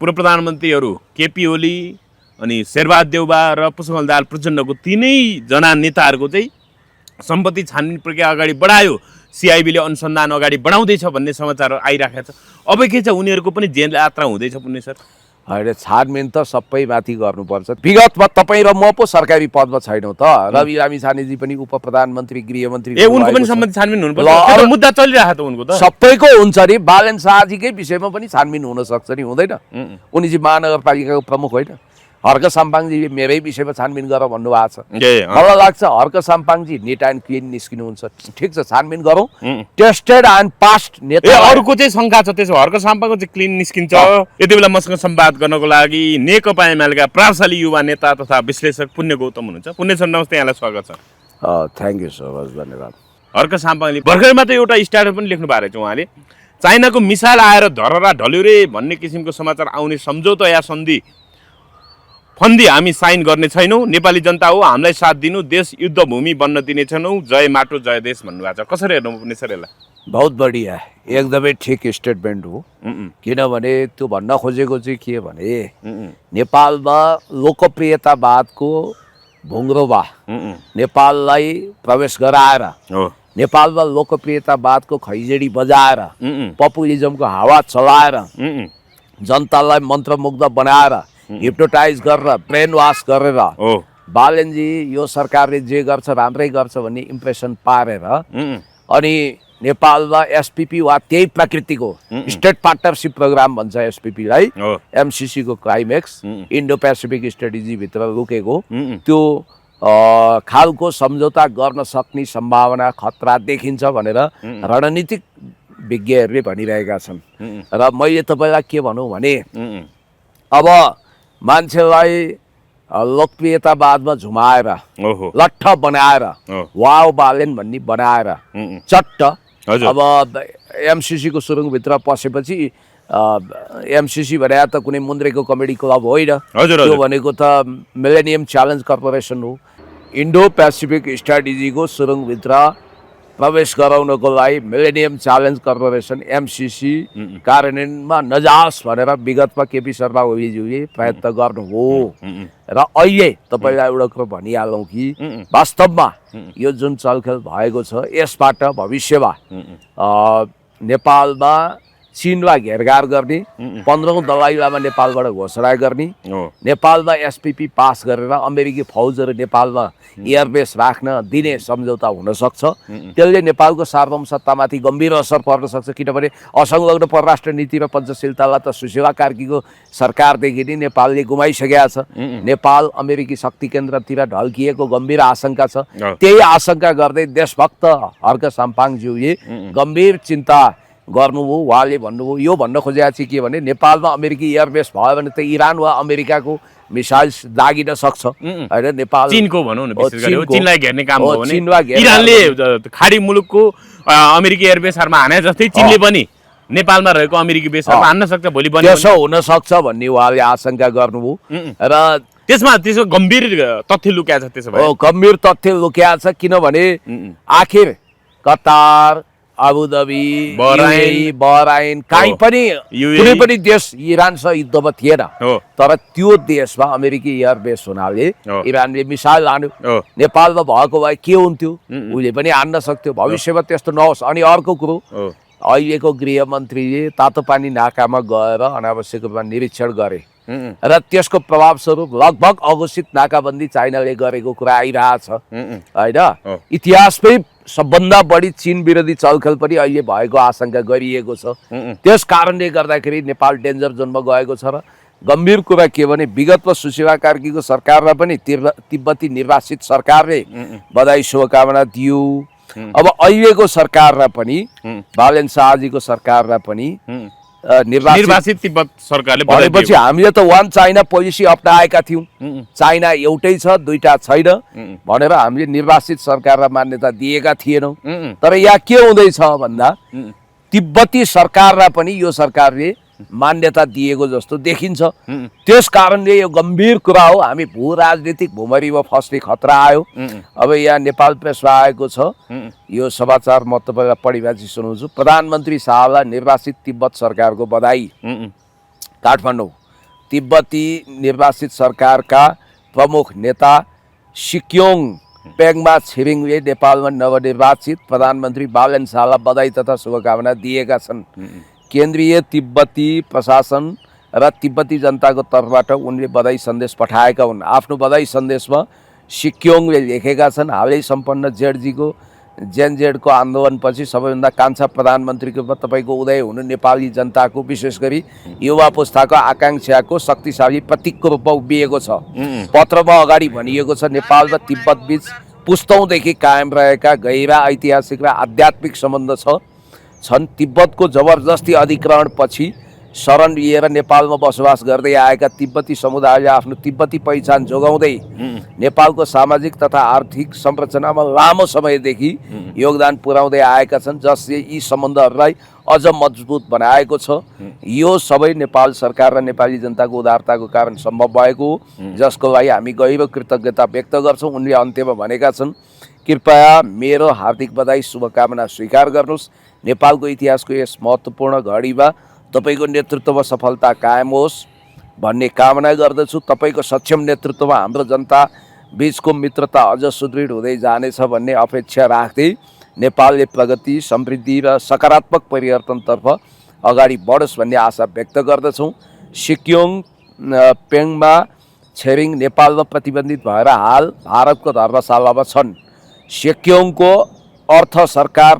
पूर्व प्रधानमन्त्रीहरू केपी ओली अनि शेरबहादुर देउबा र पुष्पकमल दाहाल प्रचण्डको तीनैजना नेताहरूको चाहिँ सम्पत्ति छानबिन प्रक्रिया अगाडि बढायो, सिआइबीले अनुसन्धान अगाडि बढाउँदैछ भन्ने समाचार आइराखेको छ। अब के छ, उनीहरूको पनि जेल यात्रा हुँदैछ पुण्य सर? होइन, छानबिन त सबै माथि गर्नुपर्छ। विगतमा तपाईँ र म पो सरकारी पदमा छैनौँ त। रवि लामिछानेजी पनि उप प्रधानमन्त्री गृहमन्त्री उनको पनि सम्बन्धी छानबिन हुनुपर्छ। मुद्दा चलिरहेको त उनको त सबैको हुन्छ नि। बालन शाहजीकै विषयमा पनि छानबिन हुन सक्छ नि, हुँदैन? उनी चाहिँ महानगरपालिकाको प्रमुख होइन? हर्क साम्पाङजी मेरै विषयमा छानबिन गर भन्नुभएको छ। मलाई लाग्छ हर्क साम्पाङजी नेट एन्ड क्लिन निस्किनुहुन्छ। ठिक छ, छानबिन गरौँ। टेस्टेड एन्ड पास्ट नेता। अरूको चाहिँ शङ्का छ त्यसो, हर्क साम्पाङको चाहिँ क्लिन निस्किन्छ। यति बेला मसँग संवाद गर्नको लागि नेकपा एमालेका प्रभावशाली युवा नेता तथा विश्लेषक पुण्य गौतम हुनुहुन्छ। पुण्य सर नमस्ते, यहाँलाई स्वागत छ। थ्याङ्क यू सो मच, धन्यवाद। हर्क साम्पाङले भर्खरमा त एउटा स्ट्याटस पनि लेख्नु भएको रहेछ उहाँले, चाइनाको मिसाइल आएर धरहरा ढल्यो रे भन्ने किसिमको समाचार आउने सम्झौता या फन्दी हामी साइन गर्ने छैनौँ। नेपाली जनता हो, हामीलाई साथ दिनु, देश युद्धभूमि बन्न दिने छैनौँ। जय माटो जय देश भन्नुभएको छ। कसरी हेर्नुपर्ने सर यसलाई? बहुत बढिया, एकदमै ठिक स्टेटमेन्ट हो। किनभने त्यो भन्न खोजेको चाहिँ के भने नेपालमा लोकप्रियतावादको भुङ्ग्रोमा नेपाललाई प्रवेश गराएर, नेपालमा लोकप्रियतावादको खैजेडी बजाएर, पपुलिजमको हावा चलाएर, जनतालाई मन्त्रमुग्ध बनाएर, हिप्नोटाइज गरेर, ब्रेन वास गरेर बालनजी यो सरकारले जे गर्छ राम्रै गर्छ भन्ने इम्प्रेसन पारेर अनि नेपालमा एसपिपी वा त्यही प्रकृतिको स्टेट पार्टनरसिप प्रोग्राम भन्छ एसपिपीलाई, एमसिसीको क्लाइमेक्स इन्डो पेसिफिक स्ट्रेटेजीभित्र लुकेको त्यो खालको सम्झौता गर्न सक्ने सम्भावना खतरा देखिन्छ भनेर रणनीतिक विज्ञहरूले भनिरहेका छन्। र मैले तपाईँलाई के भनौँ भने अब मान्छेलाई लोकप्रियतावादमा झुमाएर, लट्ठ बनाएर, वाव बालेन भन्ने बनाएर चट्ट अब एमसिसीको सुरुङभित्र पसेपछि एमसिसी भने त कुनै मुन्द्रेको कमेडी क्लब होइन, त्यो भनेको त मिलेनियम च्यालेन्ज कर्पोरेसन हो। इन्डो पेसिफिक स्ट्राटेजीको सुरुङभित्र प्रवेश गराउनको लागि मिलेनियम च्यालेन्ज कर्पोरेसन एमसिसी कार्यान्वयनमा नजाओस् भनेर विगतमा केपी शर्मा ओलीज्यूले प्रयत्न गर्नुभयो। र अहिले तपाईँलाई एउटा कुरो भनिहालौँ कि वास्तवमा यो जुन चलखेल भएको छ यसबाट भविष्यमा नेपालमा चीनलाई घेरघार गर्ने, 15औं दलाइ लामा नेपालबाट घोषणा गर्ने, नेपालमा एसपिपी पास गरेर अमेरिकी फौजहरू नेपालमा एयरबेस राख्न दिने सम्झौता हुन सक्छ। त्यसले नेपालको सार्वभौमसत्तामाथि गम्भीर असर पर्न सक्छ। किनभने असंलग्न परराष्ट्र नीति र पञ्चशीलतालाई त सुशीला कार्कीको सरकारदेखि नै नेपालले गुमाइसकेका छ। नेपाल अमेरिकी शक्ति केन्द्रतिर ढल्किएको गम्भीर आशंका छ। त्यही आशंका गर्दै देशभक्त हर्क साम्पाङज्यूले गम्भीर चिन्ता गर्नुभयो। उहाँले भन्नुभयो, यो भन्न खोजेको चाहिँ के भने नेपालमा अमेरिकी एयरबेस भयो भने त इरान वा अमेरिकाको मिसाइल लागिन सक्छ होइन? नेपाल चीनको भनौँ न, चीनलाई घेर्ने काम हो भने इरानले खाडी मुलुकको अमेरिकी एयरबेसहरूमा हाने जस्तै चीनले पनि नेपालमा रहेको अमेरिकी बेसहरूमा हान्न सक्छ भोलि पनि, त्यसो हुन सक्छ भन्ने उहाँले आशंका गर्नुभयो। र त्यसको गम्भीर तथ्य लुक्या छ। त्यसो भए गम्भीर तथ्य लुक्या छ। किनभने आखिर कतार, अबुधाबी, बहराइन कहीँ पनि कुनै पनि देश इरानसँग युद्धमा थिएन। तर त्यो देशमा अमेरिकी एयरबेस हुनाले इरानले मिसाइल हान्यो। नेपालमा भएको भए के हुन्थ्यो? उसले पनि हान्न सक्थ्यो। भविष्यमा त्यस्तो नहोस्। अनि अर्को कुरो, अहिलेको गृहमन्त्रीले तातोपानी नाकामा गएर अनावश्यक रूपमा निरीक्षण गरे र त्यसको प्रभावस्वरूप लगभग अघोषित नाकाबन्दी चाइनाले गरेको कुरा आइरहेछ होइन? इतिहासमै सबभन्दा बढी चीन विरोधी चलखेल पनि अहिले भएको आशंका गरिएको छ। त्यस कारणले गर्दाखेरि नेपाल डेन्जर जोनमा गएको छ। र गम्भीर कुरा के भने विगतमा सुशीला कार्कीको सरकारलाई पनि तिब्बती निर्वासित सरकारले बधाई शुभकामना दियो। अब अहिलेको सरकारलाई पनि, बालन शाहजीको सरकारलाई पनि निर्वासित तिब्बत सरकारले भनेपछि हामीले त वान चाइना पोलिसी अपनाएका थियौँ। चाइना एउटै छ, दुईटा छैन भनेर हामीले निर्वासित सरकारलाई मान्यता दिएका थिएनौँ। तर यहाँ के हुँदैछ भन्दा तिब्बती सरकारलाई पनि यो सरकारले मान्यता दिएको जस्तो देखिन्छ। त्यस कारणले यो गम्भीर कुरा हो। हामी भू राजनीतिक भूमरीमा फस्ने खतरा आयो। अब यहाँ नेपाल प्रेसमा आएको छ यो समाचार, म तपाईँलाई पढिबाजी सुनाउँछु। प्रधानमन्त्री शाहलाई निर्वासित तिब्बत सरकारको बधाई। काठमाडौँ तिब्बती निर्वासित सरकारका प्रमुख नेता सिक्योङ पेङमा छिरिङले नेपालमा नवनिर्वाचित प्रधानमन्त्री बालन शाहलाई बधाई तथा शुभकामना दिएका छन्। केन्द्रीय तिब्बती प्रशासन र तिब्बती जनताको तर्फबाट उनले बधाई सन्देश पठाएका हुन्। आफ्नो बधाई सन्देशमा सिक्योङले लेखेका छन्, हालै सम्पन्न जेनजेडको आन्दोलनपछि सबैभन्दा कान्छा प्रधानमन्त्रीको रूपमा तपाईँको उदय हुनु नेपाली जनताको विशेष गरी युवा पुस्ताको आकाङ्क्षाको शक्तिशाली प्रतीकको रूपमा उभिएको छ। पत्रमा अगाडि भनिएको छ, नेपाल र तिब्बत बीच पुस्तौँदेखि कायम रहेका गहिरा ऐतिहासिक र आध्यात्मिक सम्बन्ध छन्। तिब्बतको जबरजस्ती अधिग्रहणपछि शरण लिएर नेपालमा बसोबास गर्दै आएका तिब्बती समुदायले आफ्नो तिब्बती पहिचान जोगाउँदै नेपालको सामाजिक तथा आर्थिक संरचनामा लामो समयदेखि योगदान पुर्याउँदै आएका छन्, जसले यी सम्बन्धहरूलाई अझ मजबुत बनाएको छ। यो सबै नेपाल सरकार र नेपाली जनताको उदारताको कारण सम्भव भएको हो, जसको लागि हामी गहिरो कृतज्ञता व्यक्त गर्छौँ। उनले अन्त्यमा भनेका छन्, कृपया मेरो हार्दिक बधाई शुभकामना स्वीकार गर्नुहोस्। नेपालको इतिहासको यस महत्त्वपूर्ण घडीमा तपाईँको नेतृत्वमा सफलता कायम होस् भन्ने कामना गर्दछु। तपाईँको सक्षम नेतृत्वमा हाम्रो जनता बीचको मित्रता अझ सुदृढ हुँदै जानेछ भन्ने अपेक्षा राख्दै नेपालले प्रगति, समृद्धि र सकारात्मक परिवर्तनतर्फ अगाडि बढोस् भन्ने आशा व्यक्त गर्दछौँ। सिक्योङ पेङमा छिरिङ नेपालमा प्रतिबन्धित भएर हाल भारतको धर्मशालामा छन्। सिक्योङको अर्थ सरकार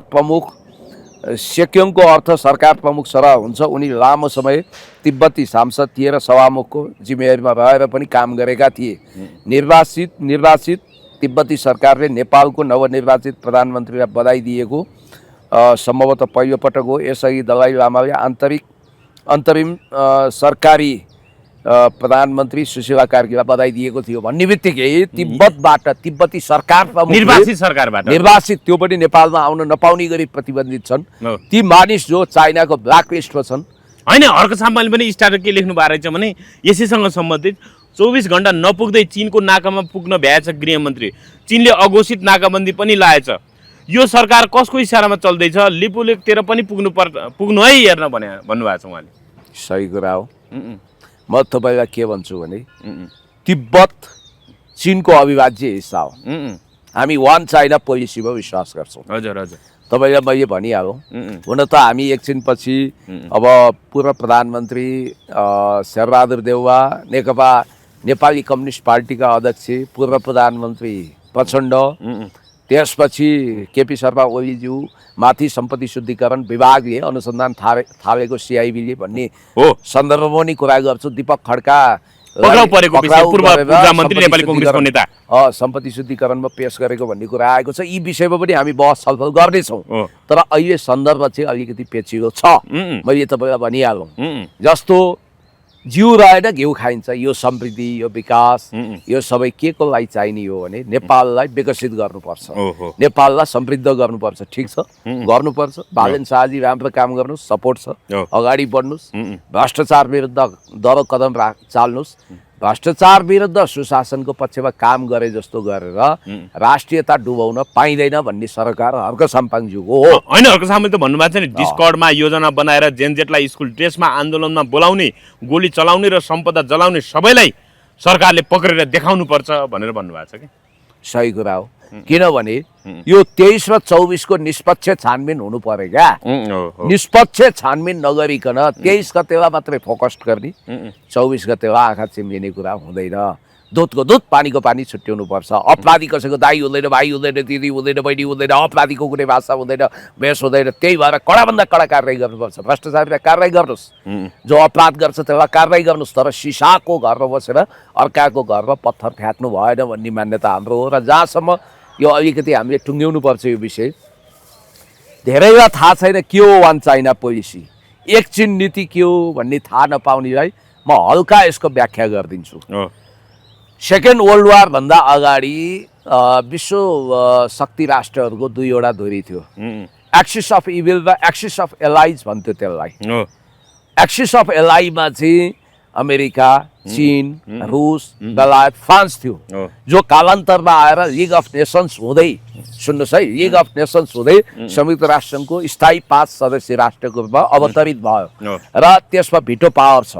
प्रमुख सरह हुन्छ। उनी लामो समय तिब्बती सांसद थिए र सभामुखको जिम्मेवारीमा रहेर पनि काम गरेका थिए। निर्वाचित तिब्बती सरकारले नेपालको नवनिर्वाचित प्रधानमन्त्रीलाई बधाई दिएको सम्भवतः पहिलो पटक हो। यसअघि दलाई लामाले अन्तरिम सरकारी प्रधानमन्त्री सुशीला कार्कीलाई बधाई दिएको थियो भन्ने बित्तिकै तिब्बतबाट तिब्बती सरकार निर्वाचित त्यो पनि नेपालमा आउन नपाउने गरी प्रतिबन्धित छन्। ती मानिस जो चाइनाको ब्ल्याक लिस्टमा छन्। होइन, अर्को सामानले पनि स्टार्टर के लेख्नु भएको रहेछ भने यसैसँग सम्बन्धित 24 घण्टा नपुग्दै चीनको नाकामा पुग्न भ्याएछ गृहमन्त्री। चीनले अघोषित नाकाबन्दी पनि लाएछ। यो सरकार कसको इसारामा चल्दैछ? लिपुलेकतिर पनि पुग्नु है हेर्न भन्नुभएको छ उहाँले। सही कुरा हो। म तपाईँलाई के भन्छु भने तिब्बत चीनको अविभाज्य हिस्सा हो। हामी वान चाइना पोलिसीमा विश्वास गर्छौँ। हजुर हजुर, तपाईँलाई मैले भनिहालौँ। हुन त हामी एकछिनपछि अब पूर्व प्रधानमन्त्री शेरबहादुर देउवा, नेकपा नेपाली कम्युनिस्ट पार्टीका अध्यक्ष पूर्व प्रधानमन्त्री प्रचण्ड, त्यसपछि केपी शर्मा ओलीज्यू माथि सम्पत्ति शुद्धिकरण विभागले अनुसन्धान थालेको सिआइबीले भन्ने सन्दर्भमा पनि कुरा गर्छु। दीपक खड्का सम्पत्ति शुद्धिकरणमा पेश गरेको भन्ने कुरा आएको छ। यी विषयमा पनि हामी बहस छलफल गर्नेछौँ, तर अहिले सन्दर्भ चाहिँ अलिकति पेचिलो छ। मैले तपाईँलाई भनिहालौँ, जस्तो जिउ रहेन घिउ खाइन्छ। यो समृद्धि, यो विकास, यो सबै के को लागि चाहिने हो भने नेपाललाई विकसित गर्नुपर्छ, नेपाललाई समृद्ध गर्नुपर्छ। ठिक छ, गर्नुपर्छ। बालन शाहजी राम्रो काम गर्नुहोस्, सपोर्ट छ, अगाडि बढ्नुहोस्। भ्रष्टाचार विरुद्ध दरो कदम चाल्नुहोस्। भ्रष्टाचार विरुद्ध सुशासनको पक्षमा काम गरे जस्तो गरेर राष्ट्रियता डुबाउन पाइँदैन भन्ने सरकार हर्क साम्पाङज्यूको हो। होइन, हर्क साम्पाङले त भन्नुभएको छ नि, डिस्कर्डमा योजना बनाएर जेनजेटलाई स्कुल ड्रेसमा आन्दोलनमा बोलाउने, गोली चलाउने र सम्पदा जलाउने सबैलाई सरकारले पक्रेर देखाउनुपर्छ भनेर भन्नुभएको छ कि। सही कुरा हो, किनभने यो 23 र 24 को निष्पक्ष छानबिन हुनु पर्यो क्या। निष्पक्ष छानबिन नगरिकन 23 गतेलाई मात्रै फोकस गर्ने, 24 गतेलाई आँखा चिम्लिने कुरा हुँदैन। दुधको दुध, पानीको पानी छुट्याउनु पर्छ। अपराधी कसैको दाई हुँदैन, भाइ हुँदैन, दिदी हुँदैन, बहिनी हुँदैन, अपराधीको कुनै भाषा हुँदैन, भेष हुँदैन। त्यही भएर कडाभन्दा कडा कारवाही गर्नुपर्छ। भ्रष्टाचारीलाई कारवाही गर्नुहोस्, जो अपराध गर्छ त्यसलाई कारवाही गर्नुहोस्, तर सिसाको घरमा बसेर अर्काको घरमा पत्थर फ्याँक्नु भएन भन्ने मान्यता हाम्रो हो। र जहाँसम्म यो अलिकति हामीले टुङ्ग्याउनु पर्छ यो विषय, धेरैलाई थाहा छैन के हो वान चाइना पोलिसी, एकछिन नीति के हो भन्ने थाहा नपाउनेलाई म हल्का यसको व्याख्या गरिदिन्छु। सेकेन्ड वर्ल्ड वार भन्दा अगाडि विश्व शक्ति राष्ट्रहरूको दुईवटा धुरी थियो, एक्सिस अफ इभिल र एक्सिस अफ एलाइज भन्थ्यो त्यसलाई। एक्सिस अफ एलाइमा चाहिँ अमेरिका, चीन, रुस, बेलायत, फ्रान्स थियो, जो कालान्तरमा आएर लिग अफ नेसन्स हुँदै, सुन्नुहोस् है, लिग अफ नेसन्स हुँदै संयुक्त राष्ट्रको स्थायी 5 सदस्य राष्ट्रको रूपमा अवतरित भयो र त्यसमा भिटो पावर छ।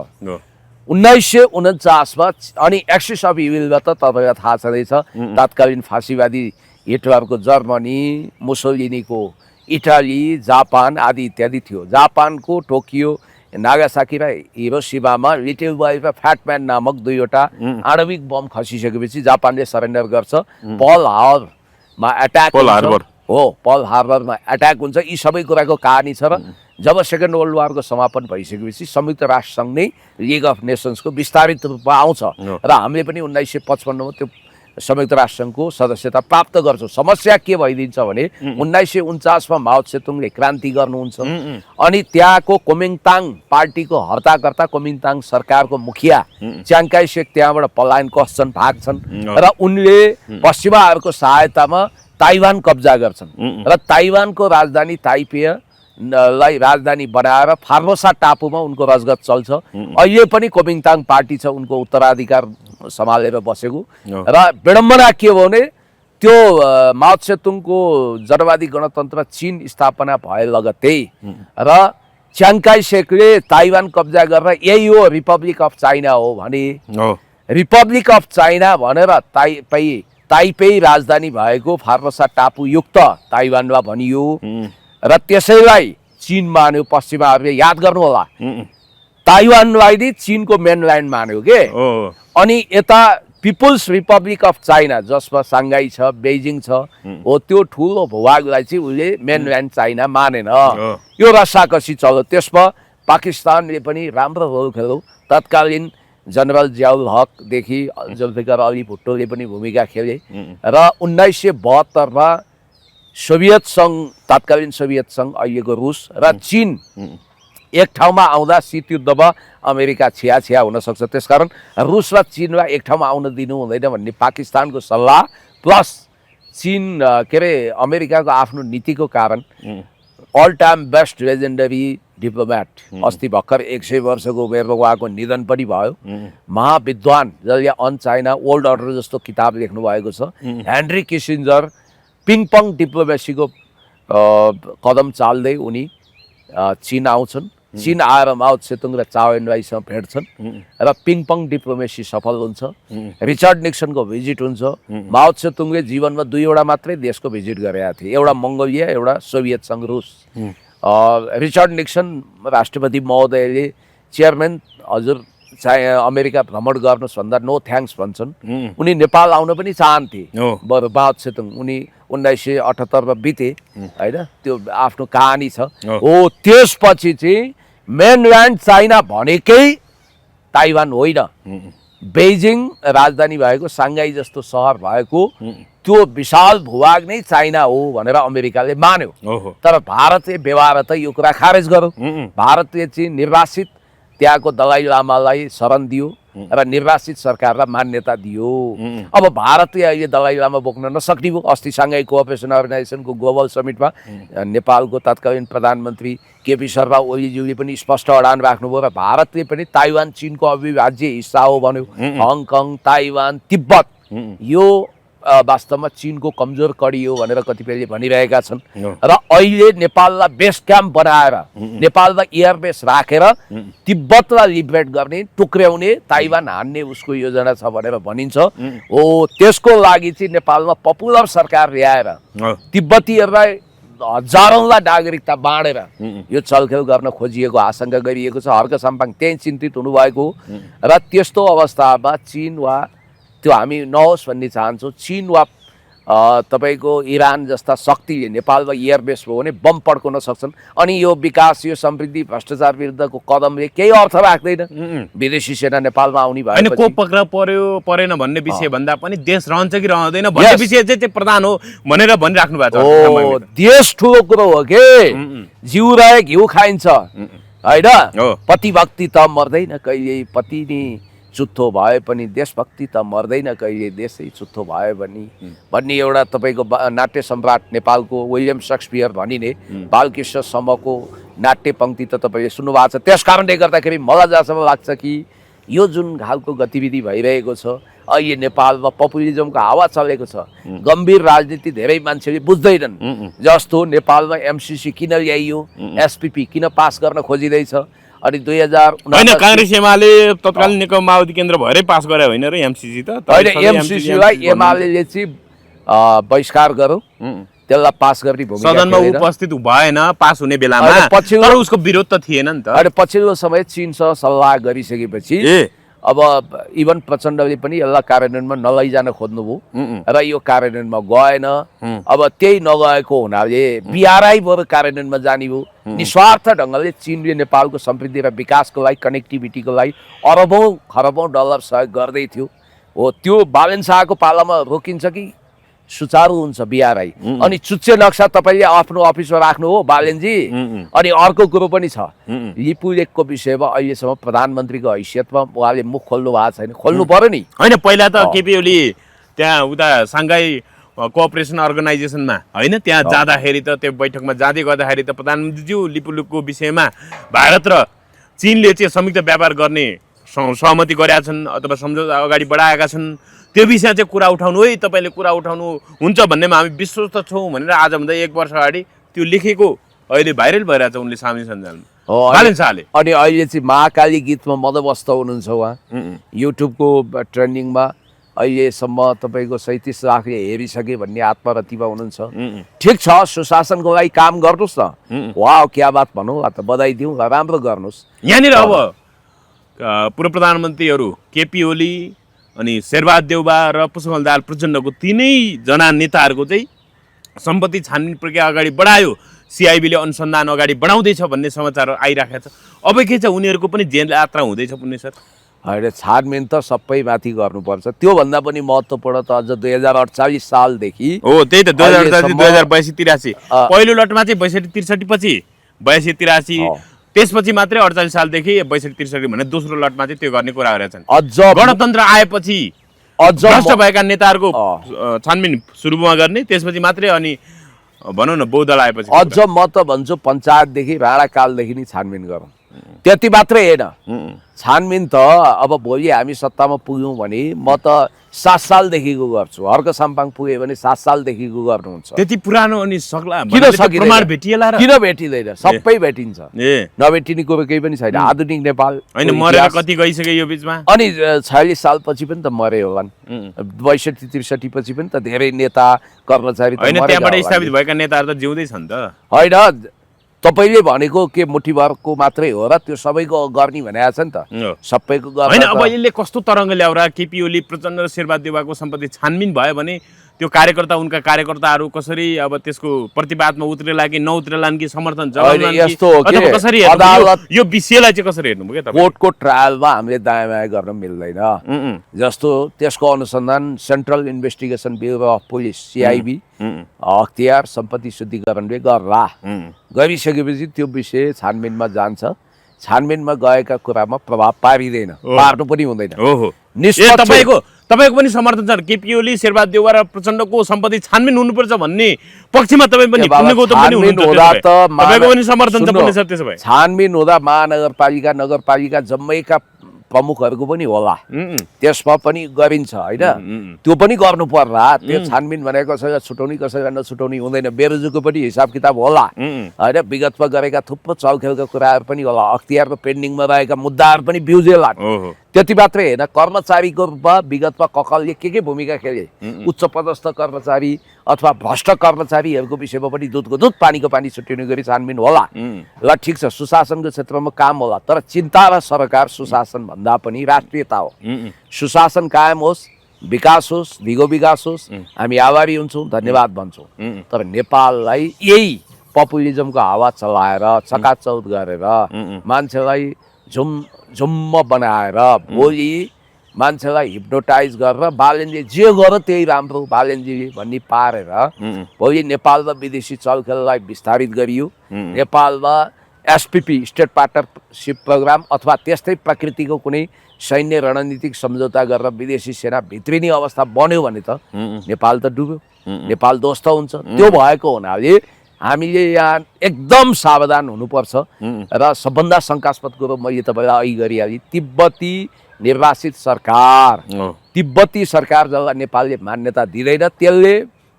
1949मा अनि एक्सिस अफ इभिलमा त तपाईँलाई थाहा छँदैछ तत्कालीन फाँसीवादी हिटलरको जर्मनी, मुसोलिनीको इटाली, जापान आदि इत्यादि थियो। जापानको टोकियो, नागासाकी र हिरोसिमामा लिटिल बोय र फ्याटम्यान नामक दुईवटा आणविक बम खसिसकेपछि जापानले सरेन्डर गर्छ। पर्ल हार्बरमा एट्याक हो, पर्ल हार्बरमा एट्याक हुन्छ। यी सबै कुराको कहानी छ। र जब सेकेन्ड वर्ल्ड वारको समापन भइसकेपछि संयुक्त राष्ट्रसङ्घ नै लिग अफ नेसन्सको विस्तारित रूपमा आउँछ र हामीले पनि 1955मा त्यो संयुक्त राष्ट्रसङ्घको सदस्यता प्राप्त गर्छौँ। समस्या के भइदिन्छ भने 1949मा माओ त्से-तुङले क्रान्ति गर्नुहुन्छ अनि त्यहाँको कोमिङताङ पार्टीको हर्ताकर्ता कोमिङताङ सरकारको मुखिया च्याङ काय सेक त्यहाँबाट पलायन खस्छन्, भाग्छन् र उनले पश्चिमाहरूको सहायतामा ताइवान कब्जा गर्छन् र ताइवानको राजधानी ताइपेलाई राजधानी बनाएर फार्मोसा टापुमा उनको रजगत चल्छ। अहिले पनि कोमिङताङ पार्टी छ उनको उत्तराधिकार सम्हालेर बसेको। र विडम्बना के हो भने त्यो माओ त्से-तुङको जनवादी गणतन्त्र चीन स्थापना भए लगत्तै र च्याङ काय सेकले ताइवान कब्जा गरेर यही हो रिपब्लिक अफ चाइना हो भने रिपब्लिक अफ चाइना भनेर ताइपे राजधानी भएको फार्मोसा टापु युक्त ताइवानलाई भनियो र त्यसैलाई चीन मान्यो। पश्चिमाहरूले याद गर्नु होला, ताइवानलाई नि चीनको मेनल्यान्ड मान्यो के। अनि यता पिपुल्स रिपब्लिक अफ चाइना जसमा साङ्घाई छ, बेजिङ छ, हो त्यो ठुलो भूभागलाई चाहिँ उसले मेनल्यान्ड चाइना मानेन। यो रसाकसी चल्यो। त्यसमा पाकिस्तानले पनि राम्रो रोल खेल्यो। तत्कालीन जनरल जियाउल हकदेखि जुल्फिकार अली भुट्टोले पनि भूमिका खेले र 1972मा सोभियत सङ्घ, तत्कालीन सोभियत सङ्घ अहिलेको रुस र चीन एक ठाउँमा आउँदा शीतयुद्धमा अमेरिका छिया हुन सक्छ। त्यसकारण रुस र चीनलाई एक ठाउँमा आउन दिनु हुँदैन भन्ने पाकिस्तानको सल्लाह प्लस चीन के अरे अमेरिकाको आफ्नो नीतिको कारण all time best legendary diplomat अस्ति भर्खर 100 वर्षको उमेरमा उहाँको निधन पनि भयो। महाविद्वान जसले अन चाइना वर्ल्ड अर्डर जस्तो किताब लेख्नु भएको छ हेनरी किसिन्जर पिङपङ डिप्लोमेसीको कदम चाल्दै उनी चीन आउँछन्। चीन आएर माओ त्से-तुङ र चाओ एन-वाईसँग भेट्छन् र पिङपङ डिप्लोमेसी सफल हुन्छ। रिचर्ड निक्सनको भिजिट हुन्छ। माओ त्से-तुङले जीवनमा दुईवटा मात्रै देशको भिजिट गरेका थिए, एउटा मङ्गोलिया, एउटा सोभियत सङ्घ रुस। रिचर्ड निक्सन राष्ट्रपति महोदयले चेयरम्यान हजुर अमेरिका भ्रमण गर्नुहोस् भन्दा नो थ्याङ्क्स भन्छन्। उनी नेपाल आउन पनि चाहन्थे बरु माओ त्से-तुङ। उनी 1978मा बिते होइन, त्यो आफ्नो कहानी छ। हो त्यसपछि चाहिँ मेनल्यान्ड चाइना भनेकै ताइवान होइन, बेजिङ राजधानी भएको साङ्घाई जस्तो सहर भएको त्यो विशाल भूभाग नै चाइना हो भनेर अमेरिकाले मान्यो। तर भारतले व्यवहार त यो कुरा खारेज गर्यो। भारतले चाहिँ निर्वासित त्यहाँको दलाई लामालाई शरण दियो र निर्वासित सरकारलाई मान्यता दियो। अब भारतले अहिले दलाई लामा बोक्न नसक्ने भयो। अस्ति साङ्घाई कोअपरेसन अर्गनाइजेसनको ग्लोबल समिटमा नेपालको तत्कालीन प्रधानमन्त्री केपी शर्मा ओलीज्यूले पनि स्पष्ट अडान राख्नुभयो र भारतले पनि ताइवान चीनको अविभाज्य हिस्सा हो भन्यो। हङकङ, ताइवान, तिब्बत यो वास्तवमा चीनको कमजोर कडी हो भनेर कतिपयले भनिरहेका छन् र अहिले नेपाललाई बेस क्याम्प बनाएर नेपालमा एयरबेस राखेर तिब्बतलाई लिबरेट गर्ने, टुक्र्याउने, ताइवान हान्ने उसको योजना छ भनेर भनिन्छ। हो त्यसको लागि चाहिँ नेपालमा पपुलर सरकार ल्याएर तिब्बतीहरूलाई हजारौंलाई नागरिकता बाँडेर यो चलखेल गर्न खोजिएको आशंका गरिएको छ। हर्क साम्पाङ त्यही चिन्तित हुनुभएको र त्यस्तो अवस्थामा चीन वा त्यो हामी नहोस् भन्ने चाहन्छौँ। चीन वा तपाईको इरान जस्ता शक्तिले नेपालमा एयरबेस भयो भने बम पड्काउन सक्छन् अनि यो विकास, यो समृद्धि, भ्रष्टाचार विरुद्धको कदमले केही अर्थ राख्दैन। विदेशी सेना नेपालमा आउने भए अनि को पक्रा पर्यो परेन भन्ने विषय भन्दा पनि देश रहन्छ कि रहँदैन भन्ने विषय चाहिँ प्रधान हो भनेर भनिराख्नु भएको छ। देश ठुलो कुरो हो के, जिउ रहे घिउ खाइन्छ हैन। पतिभक्ति त मर्दैन कहिले, पति नि चुत्थो भए पनि देशभक्ति त मर्दैन कहिले, देशै चुत्थो भयो भन्ने एउटा तपाईको नाट्य सम्राट नेपालको विलियम शेक्सपियर भनिने बालकृष्ण समको नाट्य पंक्ति त तपाईले सुन्नु भएको छ। त्यस कारणले गर्दाखेरि मलाई जहाँसम्म लाग्छ कि यो जुन खालको गतिविधि भइरहेको छ अहिले नेपालमा पपुलिजमको हावा चलेको छ। गम्भीर राजनीति धेरै मान्छेले बुझ्दैनन्। जस्तो नेपालमा एमसीसी किन ल्याइयो, एसपीपी किन पास गर्न खोजिँदैछ, अनि 2049 होइन काङ्ग्रेस एमाले तत्कालीन नेकपा माओवादी केन्द्र भएरै पास गरे होइन र एमसिसी त होइन एमसिसीलाई एमाले चाहिँ बहिष्कार गर्यो त्यसलाई पास गर्ने भूमिका सदनमा खेलेर उपस्थित भएन पास हुने बेलामा होइन, पछिल्लो- तर उसको विरोध त थिएन नि त अहिले पछिल्लो समय चीनसँग सल्लाह गरिसकेपछि ए अब इभन प्रचण्डले पनि यसलाई कार्यान्वयनमा नलैजान खोज्नुभयो र यो कार्यान्वयनमा गएन अब त्यही नगएको हुनाले बिआरआई बरु कार्यान्वयनमा जाने भयो निस्वार्थ ढङ्गले चीनले नेपालको समृद्धि र विकासको लागि कनेक्टिभिटीको लागि अरबौँ खरबौँ डलर सहयोग गर्दै थियो हो त्यो बालेन शाहको पालामा रोकिन्छ कि सुचारू हुन्छ बिआरआई अनि चुच्चे नक्सा तपाईँले आफ्नो अफिसमा राख्नु हो बालेनजी अनि अर्को कुरो पनि छ लिपु लेकको विषयमा अहिलेसम्म प्रधानमन्त्रीको हैसियतमा उहाँले मुख खोल्नु भएको छैन खोल्नु पर्यो नि होइन पहिला त केपी ओली त्यहाँ उता साङ्घाई कोअपरेसन अर्गनाइजेसनमा होइन त्यहाँ जाँदाखेरि त त्यो बैठकमा जाँदै गर्दाखेरि त प्रधानमन्त्रीज्यू लिपुलेकको विषयमा भारत र चीनले चाहिँ संयुक्त व्यापार गर्ने सहमति गरेका छन् अथवा सम्झौता अगाडि बढाएका छन् त्यो विषय चाहिँ कुरा उठाउनु है तपाईँले कुरा उठाउनु हुन्छ भन्नेमा हामी विश्वस्त छौँ भनेर आजभन्दा 1 वर्ष अगाडि त्यो लेखेको अहिले भाइरल भइरहेछ उनले सामाजिक सञ्जालमा बालेन शाहले अनि अहिले चाहिँ महाकाली गीतमा मदमस्त हुनुहुन्छ उहाँ युट्युबको ट्रेन्डिङमा अहिलेसम्म तपाईँको 37 लाखले हेरिसके भन्ने आत्मरतिमा हुनुहुन्छ ठिक छ सुशासनको लागि काम गर्नुहोस् न वाह क्या बात भनौँ त बधाई दिउँ राम्रो गर्नुहोस् यहाँनिर अब पूर्व प्रधानमन्त्रीहरू केपी ओली अनि शेरबहादुर देउबा र पुष्पकमल दाहाल प्रचण्डको तीनैजना नेताहरूको चाहिँ सम्पत्ति छानबिन प्रक्रिया अगाडि बढायो सिआइबीले अनुसन्धान अगाडि बढाउँदैछ भन्ने समाचार आइराखेको छ अब के छ उनीहरूको पनि जेल यात्रा हुँदैछ पुण्य सर होइन छानबिन त सबै माथि गर्नुपर्छ त्योभन्दा पनि महत्त्वपूर्ण त अझ 2048 सालदेखि हो त्यही त 2082-83 पहिलो लटमा चाहिँ 62-63 पछि 82-83 त्यसपछि मात्रै 48 सालदेखि 62-63 भने दोस्रो लटमा चाहिँ त्यो गर्ने कुरा गरेका छन् अझ गणतन्त्र आएपछि भ्रष्ट भएका नेताहरूको छानबिन सुरुमा गर्ने त्यसपछि मात्रै अनि भनौँ न बौद्ध दल आएपछि अझ म त भन्छु पञ्चायतदेखि राणाकालदेखि नै छानबिन गरौँ त्यति मात्रै होइन छानबिन त अब भोलि हामी सत्तामा पुग्यौँ भने म त 7 सालदेखिको गर्छु हर्क साम्पाङ पुग्यो भने 7 सालदेखिको गर्नुहुन्छ त्यति पुरानो अनि सक्ला किन सकिँदैन? प्रमाण भेटिएला र किन भेटिँदैन सबै भेटिन्छ ए नभेटिने कुरो केही पनि छैन आधुनिक नेपाल होइन मरेर कति गइसक्यो यो बिचमा अनि 46 सालपछि पनि त मरे होलान् 62-63 पछि पनि त धेरै नेता कर्मचारी त होइन मरेका त्यहाँबाट होलान्। स्थापित भएका नेताहरू त जिउँदै छन् त होइन तपाईँले भनेको के मुठीभरको मात्रै हो र त्यो सबैको गर्ने भनेको छ नि त हो। सबैको होइन अब गर्ने यसले कस्तो तरङ्ग ल्याउरा केपी ओली प्रचण्ड र शेरबहादुर देउवाको सम्पत्ति छानबिन भयो भने त्यो कार्यकर्ता उनका कार्यकर्ताहरू कसरी अब त्यसको प्रतिवादमा उत्रेला कि नउत्रेलान् कि समर्थन जनाउलान् कि यस्तो हो कि अथवा कसरी हेर्नु? अदालत- यो विषयलाई चाहिँ कसरी हेर्नुभयो क्या तपाईँ कोर्टको ट्रायलमा हामीले दायाँ बायाँ गर्न मिल्दैन जस्तो त्यसको अनुसन्धान central investigation bureau of police CIB अख्तियार सम्पत्ति शुद्धिकरणले गर्ला गरिसकेपछि त्यो विषय छानबिनमा जान्छ छानबिनमा गएका कुरामा प्रभाव पारिँदैन पार्नु पनि हुँदैन ओहो निष्पक्ष तपाईँको पनि समर्थन छ केपी ओली शेरबहादुर देउवा र प्रचण्डको सम्पत्ति छानबिन हुनुपर्छ भन्ने पक्षमा तपाईँ पनि पुण्य गौतम पनि छानबिन हुनुहुन्छ हुँदा त्यसो भए। त तपाईँको पनि समर्थन छ सुन्नु, पुण्य सर त्यसो भए छानबिन हुँदा महानगरपालिका नगरपालिका जम्मैका प्रमुखहरूको पनि होला त्यसमा पनि गरिन्छ होइन त्यो पनि गर्नु पर्ला त्यो छानबिन भनेको कसैलाई छुटाउने कसैलाई नछुटाउने हुँदैन बेरोजुको पनि हिसाब किताब होला होइन विगतमा गरेका थुप्रो चलखेलका कुराहरू पनि होला अख्तियारमा पेन्डिङमा रहेका मुद्दाहरू पनि बिउजेला ओहो त्यति मात्रै होइन कर्मचारीको रूपमा विगतमा ककलले के भूमिका खेले उच्च पदस्थ कर्मचारी अथवा भ्रष्ट कर्मचारीहरूको विषयमा पनि दुधको दुध पानीको पानी छुट्याउने गरी छानबिन होला ल ठिक छ सुशासनको क्षेत्रमा काम होला तर चिन्ता र सरकार सुशासन भन्दा पनि राष्ट्रियता हो सुशासन कायम होस् विकास होस् दिगो विकास होस् हामी आभारी हुन्छौँ धन्यवाद भन्छौँ तर नेपाललाई यही पपुलिजमको हावा चलाएर चकाचौध गरेर मान्छेलाई झुम्म बनाएर भोलि मान्छेलाई हिप्नोटाइज गरेर बालेनले जे गर त्यही राम्रो बालेनजीले भन्ने पारेर भोलि नेपालमा विदेशी चलखेललाई विस्तारित गरियो नेपालमा एसपिपी स्टेट पार्टनरसिप प्रोग्राम अथवा त्यस्तै प्रकृतिको कुनै सैन्य रणनीतिक सम्झौता गरेर विदेशी सेना भित्रिने अवस्था बन्यो भने त नेपाल त डुब्यो नेपाल ध्वस्त हुन्छ त्यो भएको हुनाले हामीले यहाँ एकदम सावधान हुनुपर्छ र सबभन्दा शङ्कास्पद कुरो मैले तपाईँलाई अघि गरिहालेँ तिब्बती निर्वासित सरकार तिब्बती सरकार जसलाई नेपालले मान्यता दिँदैन त्यसले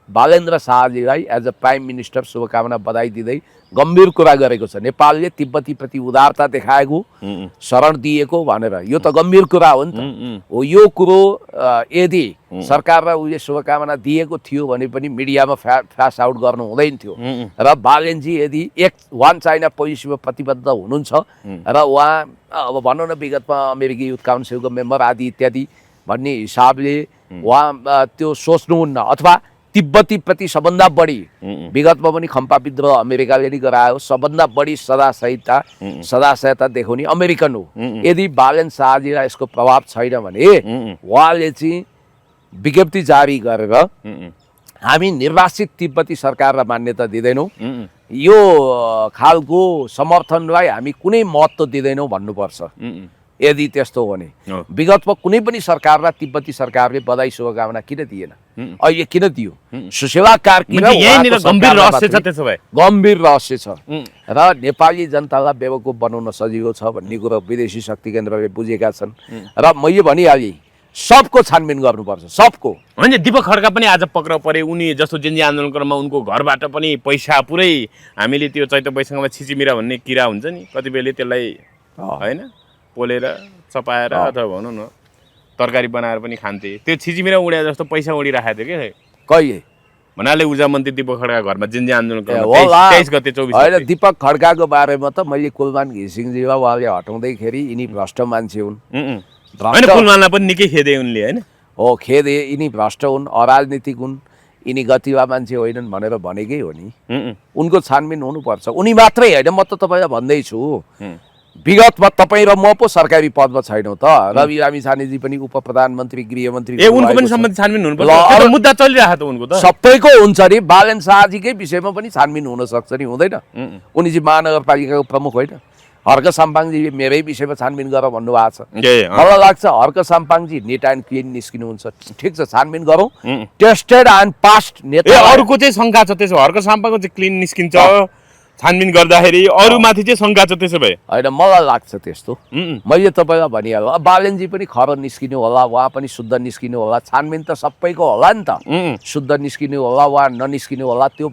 बालेन्द्र शाहजीलाई एज अ प्राइम मिनिस्टर शुभकामना बधाई दिँदै गम्भीर कुरा गरेको छ। नेपालले तिब्बतीप्रति उदारता देखाएको, शरण दिएको भनेर, यो त गम्भीर कुरा हो नि त। हो यो कुरो यदि सरकारलाई उसले शुभकामना दिएको थियो भने पनि मिडियामा फ्ल्यास आउट गर्नु हुँदैन थियो। र बालेनजी यदि वान चाइना पोलिसीमा प्रतिबद्ध हुनुहुन्छ र उहाँ अब भनौँ न विगतमा अमेरिकी युथ काउन्सिलको मेम्बर आदि इत्यादि भन्ने हिसाबले उहाँ त्यो सोच्नुहुन्न, अथवा तिब्बतीप्रति सबभन्दा बढी विगतमा पनि खम्पा विद्रोह अमेरिकाले नै गरायो, सबभन्दा बढी सदासहायता देखाउने अमेरिकन हो। यदि बालेन शाहजीलाई यसको प्रभाव छैन भने उहाँले चाहिँ विज्ञप्ति जारी गरेर हामी निर्वासित तिब्बती सरकारलाई मान्यता दिँदैनौँ, यो खालको समर्थनलाई हामी कुनै महत्त्व दिँदैनौँ भन्नुपर्छ। यदि त्यस्तो हो भने विगतमा कुनै पनि सरकारलाई तिब्बती सरकारले बधाई शुभकामना किन दिएन, अहिले किन दियो? सुशीला कार्की गम्भीर रहस्य छ र नेपाली जनतालाई बेवकुफ बनाउन सजिलो छ भन्ने कुरो विदेशी शक्ति केन्द्रले बुझेका छन्। र मैले भनिहालेँ सबको छानबिन गर्नुपर्छ, सबको। होइन, दीपक खड्का पनि आज पक्राउ परे। उनी जस्तो जेन्जी आन्दोलनक्रममा उनको घरबाट पनि पैसा पुरै हामीले त्यो चैत्य बैशाखमा छिचिमिरा भन्ने किरा हुन्छ नि, कतिपयले त्यसलाई होइन पोलेर चपाएर अथवा भनौँ न तरकारी बनाएर पनि खान्थे। त्यो छिचिमिरा उडे जस्तो पैसा उडिराखेको थियो कि कहिले भन्नाले ऊर्जा मन्त्री दीपक खड्का घरमा जेन्जी आन्दोलनक्रममा 23 गते 24 होइन। दीपक खड्काको बारेमा त मैले कुलमान घिसिङजीलाई उहाँले हटाउँदैखेरि यिनी भ्रष्ट मान्छे हुन्, होइन कुलमानलाई पनि निकै खेदे उनले, होइन हो खेदे, यिनी भ्रष्ट हुन्, अराजनीतिक हुन्, यिनी गतिवा मान्छे होइनन् भनेर भनेकै हो नि। उनको छानबिन हुनुपर्छ। उनी मात्रै होइन, म त तपाईँलाई भन्दैछु विगतमा तपाईँ र म पो सरकारी पदमा छैनौँ त। रवि लामिछानेजी पनि उप प्रधानमन्त्री गृहमन्त्री, उनको पनि सम्बन्धित छानबिन हुनुपर्छ। मुद्दा चलिरहेको त उनको त सबैको हुन्छ नि। बालेन शाहजीकै विषयमा पनि छानबिन हुन सक्छ नि, हुँदैन? उनी चाहिँ महानगरपालिकाको प्रमुख होइन। हर्क साम्पाङजीले मेरै विषयमा छानबिन गर भन्नुभएको छ। मलाई लाग्छ हर्क साम्पाङजी नेट एन्ड क्लिन निस्किनुहुन्छ। ठिक छ, छानबिन गरौँ, टेस्टेड एन्ड पास्ट नेता। अरूको चाहिँ शङ्का छ त्यसो, हर्क साम्पाङको चाहिँ क्लिन निस्किन्छ छानबिन गर्दाखेरि, अरूमाथि चाहिँ शङ्का छ त्यसो भए? होइन, मलाई लाग्छ त्यस्तो। मैले तपाईँलाई भनिहालेँ, बालेनजी पनि खर निस्किनु होला, उहाँ पनि शुद्ध निस्किनु होला। छानबिन त सबैको होला नि त, शुद्ध निस्किनु होला वा ननिस्किनु होला त्यो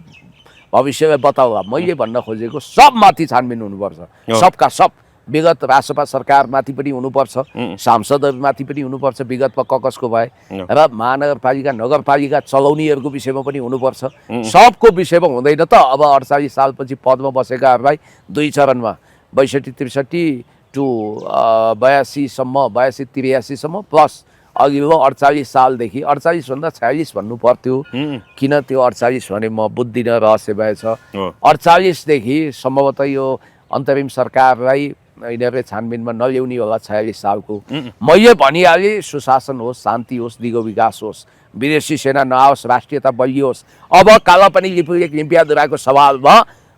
भविष्यले बताउला। मैले भन्न खोजेको सबमाथि छानबिन हुनुपर्छ, सबका सब। विगत राजसभा सरकारमाथि पनि हुनुपर्छ, सांसदहरूमाथि पनि हुनुपर्छ विगतमा ककसको भए, र महानगरपालिका नगरपालिका चलाउनेहरूको विषयमा पनि हुनुपर्छ। सबको विषयमा हुँदैन त। अब 48 सालपछि पदमा बसेकाहरूलाई 2 चरणमा 62-63 टु 82सम्म 82-83सम्म प्लस अघिल्लो 48 सालदेखि 48 भन्दा 46 भन्नु पर्थ्यो, किन त्यो 48 भने म बुझ्दिनँ, रहस्य भएछ। 48 देखि सम्भवतः यो अन्तरिम सरकारलाई यिनीहरूले छानबिनमा नल्याउने होला 46 सालको। मैले भनिहालेँ सुशासन होस्, शान्ति होस्, दिगो विकास होस्, विदेशी सेना नआओस्, राष्ट्रियता बलियोस्। अब कालापानी लिपुलेक लिम्पियाधुराको सवालमा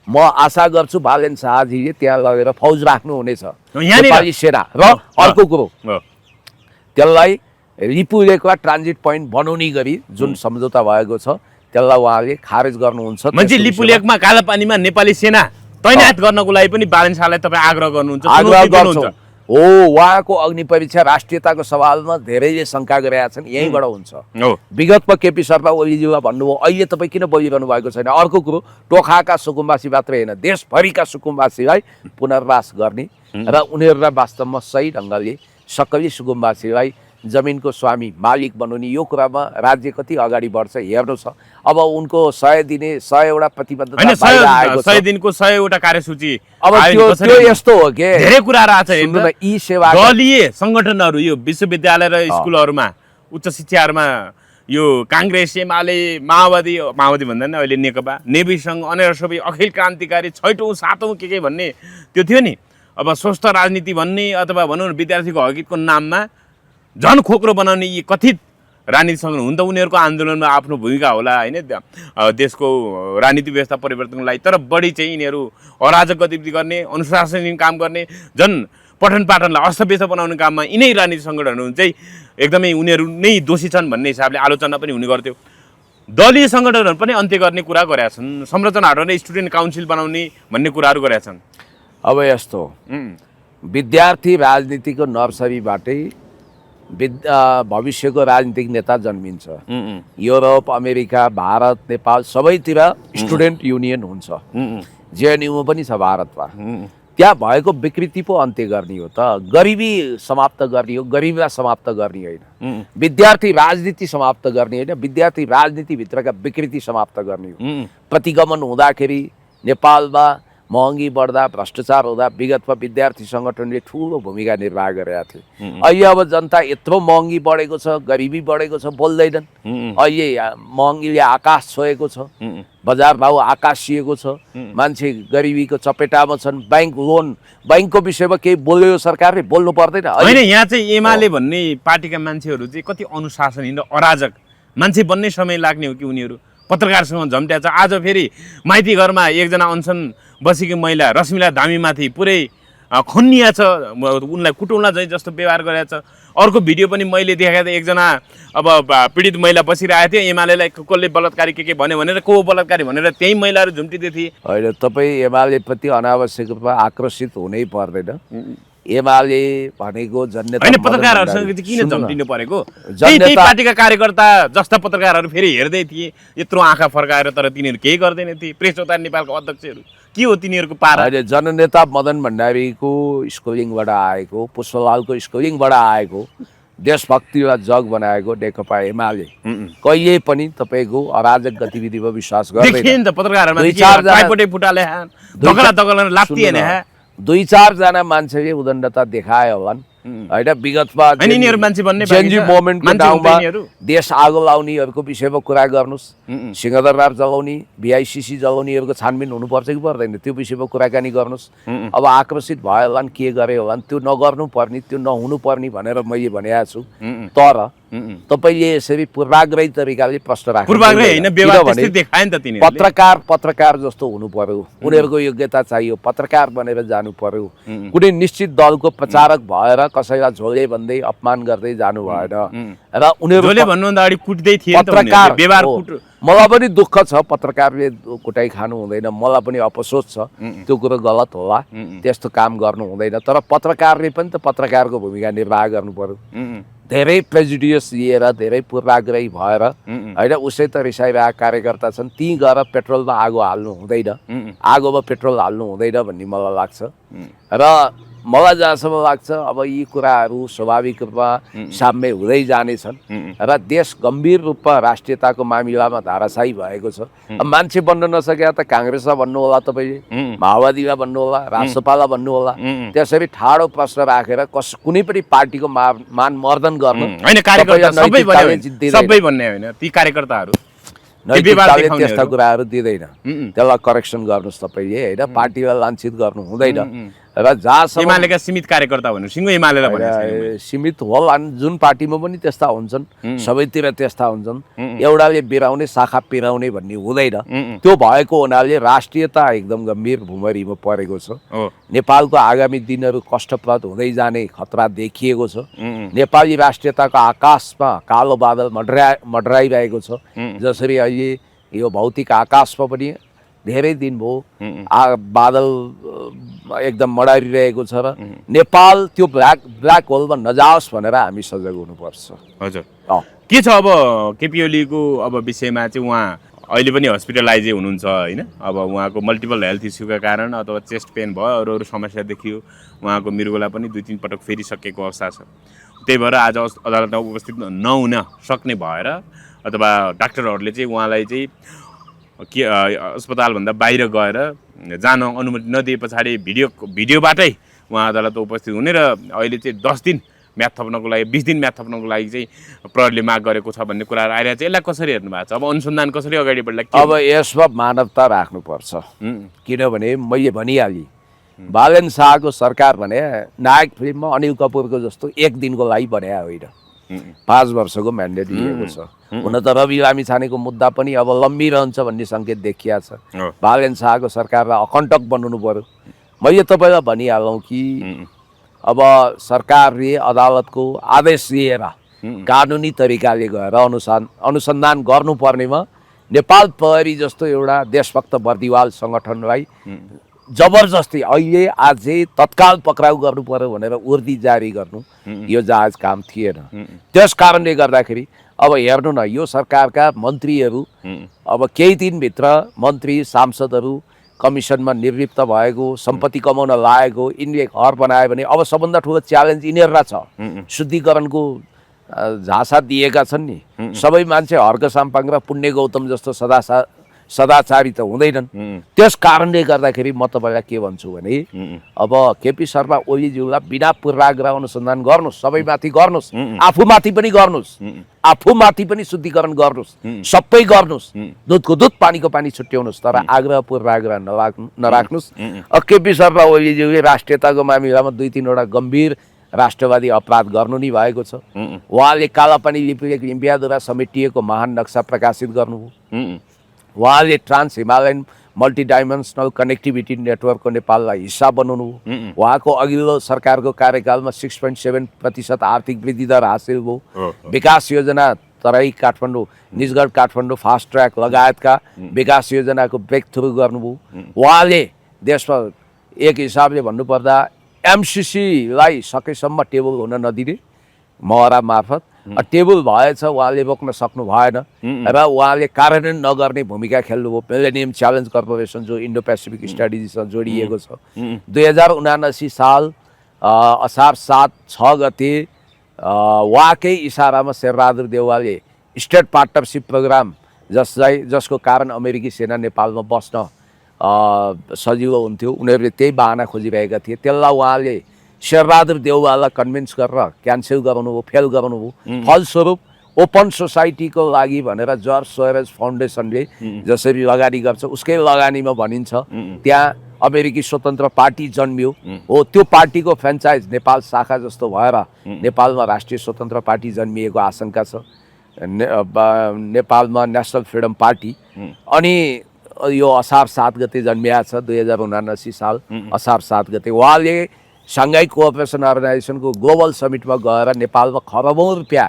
म आशा गर्छु बालेन शाहजीले त्यहाँ लगेर फौज राख्नुहुनेछ, नेपाली सेना। र अर्को कुरो, त्यसलाई लिपुलेकमा ट्रान्जिट पोइन्ट बनाउने गरी जुन सम्झौता भएको छ त्यसलाई उहाँले खारेज गर्नुहुन्छ। मान्छे लिपुलेकमा कालापानीमा नेपाली सेना तैनात गर्नको लागि पनि बालेन शाहलाई तपाईँ आग्रह गर्नुहुन्छ? आग्रह गर्छु हो। उहाँको अग्नि परीक्षा राष्ट्रियताको सवालमा धेरैले शङ्का गरेका छन्, यहीँबाट हुन्छ। विगतमा केपी शर्मा ओलीज्यूलाई भन्नुभयो, अहिले तपाईँ किन बोलिरहनु भएको छैन? अर्को कुरो, टोखाका सुकुम्बासी मात्रै होइन, देशभरिका सुकुम्बासीलाई पुनर्वास गर्ने र उनीहरूलाई वास्तवमा सही ढङ्गले सक्कली सुकुम्बासीलाई जमिनको स्वामी मालिक बनाउने, यो कुरामा राज्य कति अगाडि बढ्छ हेर्नु छ। अब उनको 100 दिने 100 वटा प्रतिबद्धता बाहिर आएको छ, 100 दिनको 100 वटा कार्यसूची। अब त्यो यस्तो हो के धेरै कुरा रहेछ। यी सेवा दलीय सङ्गठनहरू यो विश्वविद्यालय र स्कुलहरूमा उच्च शिक्षाहरूमा यो काङ्ग्रेस, एमाले, माओवादी भन्दैन अहिले नेकपा, नेवी सङ्घ, अन्य सबै अखिल क्रान्तिकारी 6औँ 7औँ के भन्ने त्यो थियो नि। अब स्वस्थ राजनीति भन्ने अथवा भनौँ न विद्यार्थीको हकितको नाममा झन् खोक्रो बनाउने यी कथित राजनीति सङ्गठन हुन त उनीहरूको आन्दोलनमा आफ्नो भूमिका होला, होइन, देशको राजनीति व्यवस्था परिवर्तनको लागि। तर बढी चाहिँ यिनीहरू अराजक गतिविधि गर्ने, अनुशासनहीन काम गर्ने, झन् पठन पाठनलाई अस्तव्यस्त बनाउने काममा यिनै राजनीति सङ्गठनहरू चाहिँ एकदमै उनीहरू नै दोषी छन् भन्ने हिसाबले आलोचना पनि हुने गर्थ्यो। दलीय सङ्गठनहरू पनि अन्त्य गर्ने कुरा गरेका छन्, संरचना हटाउने स्टुडेन्ट काउन्सिल बनाउने भन्ने कुराहरू गरेका छन्। अब यस्तो विद्यार्थी राजनीतिको नर्सरीबाटै भविष्यको राजनीतिक नेता जन्मिन्छ। युरोप, अमेरिका, भारत, नेपाल सबैतिर स्टुडेन्ट युनियन हुन्छ। जेएनयुमा पनि छ भारतमा। त्यहाँ भएको विकृति पो अन्त्य गर्ने हो त, गरिबी समाप्त गर्ने हो, गरिबीलाई समाप्त गर्ने होइन। विद्यार्थी राजनीति समाप्त गर्ने होइन, विद्यार्थी राजनीतिभित्रका विकृति समाप्त गर्ने हो। प्रतिगमन हुँदाखेरि नेपालमा महँगी बढ्दा, भ्रष्टाचार हुँदा विगतमा विद्यार्थी सङ्गठनले ठुलो भूमिका निर्वाह गरेका थिए। अहिले अब जनता यत्रो महँगी बढेको छ, गरिबी बढेको छ, बोल्दैनन्। अहिले महँगीले आकाश छोएको छ, बजार भाउ आकाशिएको छ, मान्छे गरिबीको चपेटामा छन्। बैंक लोन, बैंकको विषयमा केही बोल्यो सरकारले, बोल्नु पर्दैन। होइन, यहाँ चाहिँ एमाले भन्ने पार्टीका मान्छेहरू चाहिँ कति अनुशासनहीन र अराजक मान्छे बन्ने समय लाग्ने हो कि उनीहरू पत्रकारसँग झम्ट्या छ। आज फेरि माइती घरमा एकजना अनसन बसेकी महिला रश्मिला धामीमाथि पुरै खन्निया छ, उनलाई कुटौँला चाहिँ जस्तो व्यवहार गरेको छ। अर्को भिडियो पनि मैले देखाएको थिएँ, एकजना अब पीडित महिला बसिरहेको थियो, एमालेलाई कसले बलात्कारी के भन्यो भनेर, को बलात्कारी भनेर त्यही महिलाहरू झुम्टिँदै थिए। होइन, तपाईँ एमालेप्रति अनावश्यक रूपमा आकर्षित हुनै पर्दैन। एमाले भनेको जननेता होइन, पत्रकारहरूसँग चाहिँ किन झम्टिनु परेको? त्यही पार्टीका कार्यकर्ता जस्ता पत्रकारहरू फेरि हेर्दै थिए, यत्रो आँखा फर्काएर, तर तिनीहरू केही गर्दैन थिए। प्रेस चौतारी नेपालको अध्यक्षहरू के हो तिनीहरूको पारा? अहिले जननेता मदन भण्डारीको स्कुलिङबाट आएको, पुष्पलालको स्कुलिङबाट आएको, देशभक्तिलाई जग बनाएको नेकपा एमाले कहिले पनि तपाईँको अराजक गतिविधिमा विश्वास गर्दैन। दुई चारजना मान्छेले उदण्डता देखाए होलान् होइन, विगतमा जेनजी मोमेन्टको नाउँमा देश आगो लाउनेहरूको विषयमा कुरा गर्नुहोस्, सिंहदरबार जलाउने, भिआइसिसी जलाउनेहरूको छानबिन हुनुपर्छ कि पर्दैन, त्यो विषयमा कुराकानी गर्नुहोस्। अब आक्रोशित भयो होलान्, के गरे होलान्, त्यो नगर्नु पर्ने, त्यो नहुनु पर्ने भनेर मैले भनेको छु। तर तपाईँले यसरी पूर्वाग्रही तरिकाले प्रश्न राख्नु, पत्रकार जस्तो हुनु पर्यो, उनीहरूको योग्यता चाहियो, पत्रकार बनेर जानु पर्यो। कुनै निश्चित दलको प्रचारक भएर कसैलाई झोले भन्दै अपमान गर्दै जानु भएन। र उनीहरू पत्रकार, मलाई पनि दुःख छ पत्रकारले कुटाइ खानु हुँदैन, मलाई पनि अफसोस छ, त्यो कुरो गलत होला, त्यस्तो काम गर्नु हुँदैन। तर पत्रकारले पनि त पत्रकारको भूमिका निर्वाह गर्नु पर्यो। धेरै प्रेजुडियस लिएर, धेरै पूर्वाग्रही भएर होइन, उसै त रिसाइरहेका कार्यकर्ता छन्, ती गएर पेट्रोलमा आगो हाल्नु हुँदैन, आगोमा पेट्रोल हाल्नु हुँदैन भन्ने मलाई लाग्छ। र मलाई जहाँसम्म लाग्छ अब यी कुराहरू स्वाभाविक रूपमा साम्य हुँदै जानेछन् र देश गम्भीर रूपमा राष्ट्रियताको मामिलामा धाराशायी भएको छ। अब मान्छे बन्न नसके त काङ्ग्रेसलाई भन्नु होला, तपाईँले माओवादीलाई भन्नु होला, राष्ट्रपालाई भन्नु होला। त्यसरी ठाडो प्रश्न राखेर कुनै पनि पार्टीको मान मर्दन गर्नु त्यस्ता कुराहरू दिँदैन। त्यसलाई करेक्सन गर्नुहोस् तपाईँले होइन, पार्टीलाई लान्छित गर्नु हुँदैन। र जहाँसम्म सीमित कार्यकर्ता भन्नु, सिङ्गो एमालेलाई सीमित होलान्, जुन पार्टीमा पनि त्यस्ता हुन्छन्, सबैतिर त्यस्ता हुन्छन्। एउटाले बिराउने शाखा पिराउने भन्ने हुँदैन। त्यो भएको हुनाले राष्ट्रियता एकदम गम्भीर भुमरीमा परेको छ। नेपालको आगामी दिनहरू कष्टप्रद हुँदै जाने खतरा देखिएको छ। नेपाली राष्ट्रियताको आकाशमा कालो बादल मड्राइरहेको छ। जसरी अहिले यो भौतिक आकाशमा पनि धेरै दिन भयो बादल एकदम मडारिरहेको छ र नेपाल त्यो ब्ल्याक होलमा नजाओस् भनेर हामी सजग हुनुपर्छ। हजुर, के छ अब केपी ओलीको अब विषयमा चाहिँ उहाँ अहिले पनि हस्पिटलाइजै हुनुहुन्छ होइन? अब उहाँको मल्टिपल हेल्थ इस्युका कारण अथवा चेस्ट पेन भयो, अरू अरू समस्या देखियो, उहाँको मृगोला पनि 2-3 पटक फेरिसकेको अवस्था छ। त्यही भएर आज अदालतमा उपस्थित नहुन सक्ने भएर अथवा डाक्टरहरूले चाहिँ उहाँलाई चाहिँ के अस्पतालभन्दा बाहिर गएर जान अनुमति नदिए पछाडि भिडियोबाटै उहाँ अदालतमा उपस्थित हुने र अहिले चाहिँ 10 दिन म्याद थप्नको लागि, 20 दिन म्याद थप्नको लागि चाहिँ प्रहरीले माग गरेको छ भन्ने कुराहरू आइरहेको छ। यसलाई कसरी हेर्नु भएको छ? अब अनुसन्धान कसरी अगाडि बढ्ला? अब यसमा मानवता राख्नुपर्छ, किनभने मैले भनिहालेँ बालन शाहको सरकार भने नायक फिल्ममा अनिल कपुरको जस्तो एक दिनको लागि बने होइन, 5 वर्षको म्यान्डेट लिएको छ। हुन त रवि लामिछानेको मुद्दा पनि अब लम्बिरहन्छ भन्ने सङ्केत देखिया छ। बालन शाहको सरकारलाई अकण्टक बनाउनु पर्यो। मैले तपाईँलाई भनिहालौँ कि अब सरकारले अदालतको आदेश लिएर कानुनी तरिकाले गएर अनुसन्धान गर्नुपर्नेमा नेपाल प्रहरी जस्तो एउटा देशभक्त बर्दिवाल सङ्गठनलाई जबरजस्ती अहिले आजै तत्काल पक्राउ गर्नु पर्यो भनेर उर्दी जारी गर्नु यो जायज काम थिएन। त्यस कारणले गर्दाखेरि अब हेर्नु न, यो सरकारका मन्त्रीहरू अब केही दिनभित्र मन्त्री सांसदहरू कमिसनमा निर्लिप्त भएको, सम्पत्ति कमाउन लागेको, यिनले घर बनायो भने अब सबभन्दा ठुलो च्यालेन्ज यिनीहरूलाई छ। शुद्धिकरणको झाँसा दिएका छन् नि, सबै मान्छे हर्क साम्पाङ र पुण्य गौतम जस्तो सदाचारी त हुँदैनन्। त्यस कारणले गर्दाखेरि म तपाईँलाई के भन्छु भने अब केपी शर्मा ओलीज्यूलाई बिना पूर्वाग्रह अनुसन्धान गर्नुहोस्, सबैमाथि गर्नुहोस्, आफूमाथि पनि गर्नुहोस्, आफूमाथि पनि शुद्धिकरण गर्नुहोस्, सबै गर्नुहोस्, दुधको दुध पानीको पानी छुट्याउनुहोस्, तर आग्रह पूर्वाग्रह नराख्नुहोस्। केपी शर्मा ओलीज्यूले राष्ट्रियताको मामिलामा 2-3 गम्भीर राष्ट्रवादी अपराध गर्नु नै भएको छ। उहाँले कालापानी लिम्पियाद्वारा समेटिएको महान नक्सा प्रकाशित गर्नुभयो। उहाँले ट्रान्स हिमालयन मल्टिडाइमेन्सनल कनेक्टिभिटी नेटवर्कको नेपाललाई हिस्सा बनाउनु। उहाँको अघिल्लो सरकारको कार्यकालमा 6.7% आर्थिक वृद्धि दर हासिल भयो। विकास योजना तराई काठमाडौँ, निजगढ काठमाडौँ फास्ट ट्र्याक लगायतका विकास योजनाको ब्रेक थ्रु गर्नुभयो। उहाँले देशमा एक हिसाबले भन्नुपर्दा एमसिसीलाई सकेसम्म टेबल हुन नदिने महरा मार्फत टेबल भएछ, उहाँले रोक्न सक्नु भएन र उहाँले कार्यान्वयन नगर्ने भूमिका खेल्नुभयो। मिलेनियम च्यालेन्ज कर्पोरेसन जो इन्डो पेसिफिक स्ट्राटेजीसँग जोडिएको छ, 2079 साल असार 7-6 गते उहाँकै इसारामा शेरबहादुर देउवाले स्टेट पार्टनरसिप प्रोग्राम जसको कारण अमेरिकी सेना नेपालमा बस्न सजिलो हुन्थ्यो, उनीहरूले त्यही बाहना खोजिरहेका थिए। त्यसलाई उहाँले शेरबहादुर देउवालाई कन्भिन्स गरेर क्यान्सल गराउनुभयो, फेल गराउनुभयो। फलस्वरूप ओपन सोसाइटीको लागि भनेर जर्ज सोरेज फाउन्डेसनले जसरी लगानी गर्छ उसकै लगानीमा भनिन्छ त्यहाँ अमेरिकी स्वतन्त्र पार्टी जन्मियो। हो, त्यो पार्टीको फ्रेन्चाइज नेपाल शाखा जस्तो भएर नेपालमा राष्ट्रिय स्वतन्त्र पार्टी जन्मिएको आशंका छ। नेपालमा नेसनल फ्रिडम पार्टी अनि यो असार 7 गते जन्मिया छ, 2079 साल असार 7 गते। उहाँले साङ्घाई कोअपरेसन अर्गनाइजेसनको ग्लोबल समिटमा गएर नेपालमा खरबौँ रुपियाँ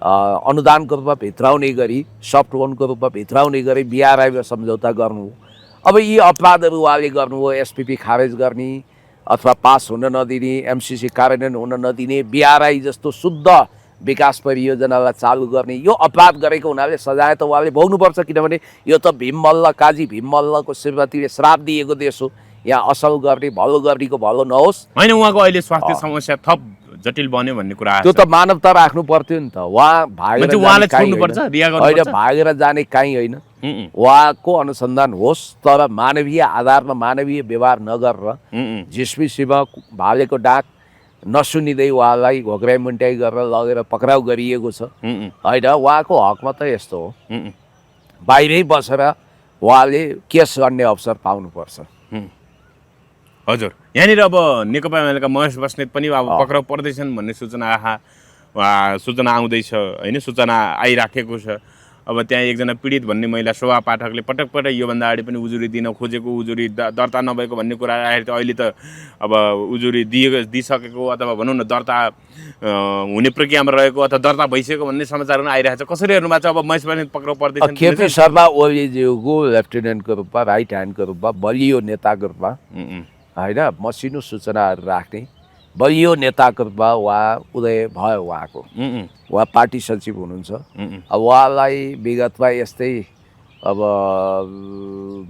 अनुदानको रूपमा भित्राउने गरी, सफ्ट लोनको रूपमा भित्राउने गरी बिआरआईमा सम्झौता गर्नु। अब यी अपराधहरू उहाँले गर्नुभयो, एसपिपी खारेज गर्ने अथवा पास हुन नदिने, एमसिसी कार्यान्वयन हुन नदिने, बिआरआई जस्तो शुद्ध विकास परियोजनालाई चालु गर्ने, यो अपराध गरेको हुनाले सजाय त उहाँले भोग्नुपर्छ। किनभने यो त भीममल्ल काजी भीममल्लको श्रीमतीले श्राप दिएको देश हो, यहाँ असल गर्ने भलो गर्नेको भलो नहोस्। होइन, उहाँको अहिले स्वास्थ्य समस्या थप जटिल बन्यो भन्ने कुरा त्यो त मानवता राख्नु पर्थ्यो नि त। उहाँ भागेर जाने कहीँ होइन, उहाँको अनुसन्धान होस् तर मानवीय आधारमा मानवीय व्यवहार नगरेर झिस्मिसीमा भालेको डाक नसुनिँदै उहाँलाई घोक्राइ मुन्ट्याइ गरेर लगेर पक्राउ गरिएको छ होइन। उहाँको हकमा त यस्तो हो, बाहिरै बसेर उहाँले केस गर्ने अवसर पाउनुपर्छ। हजुर, यहाँनिर अब नेकपा एमालेका महेश बस्नेत पनि अब पक्राउ पर्दैछन् भन्ने सूचना आउँदैछ होइन, सूचना आइराखेको छ। अब त्यहाँ एकजना पीडित भन्ने महिला शोभा पाठकले पटक पटक योभन्दा अगाडि पनि उजुरी दिन खोजेको, उजुरी दर्ता नभएको भन्ने कुरा आएर त अहिले त अब उजुरी दिइसकेको अथवा भनौँ न दर्ता हुने प्रक्रियामा रहेको अथवा दर्ता भइसकेको भन्ने समाचार पनि आइरहेको छ। कसरी हेर्नु भएको छ अब महेश बस्नेत पक्राउ पर्दैछन्? केपी शर्मा ओलीज्यूको लेफ्टिनेन्टको रूपमा, राइट ह्यान्डको रूपमा, बलियो नेताको रूपमा होइन, मसिनो सूचनाहरू राख्ने बलियो नेताको रूपमा उहाँ उदय भयो। उहाँ पार्टी सचिव हुनुहुन्छ। अब उहाँलाई विगतमा यस्तै अब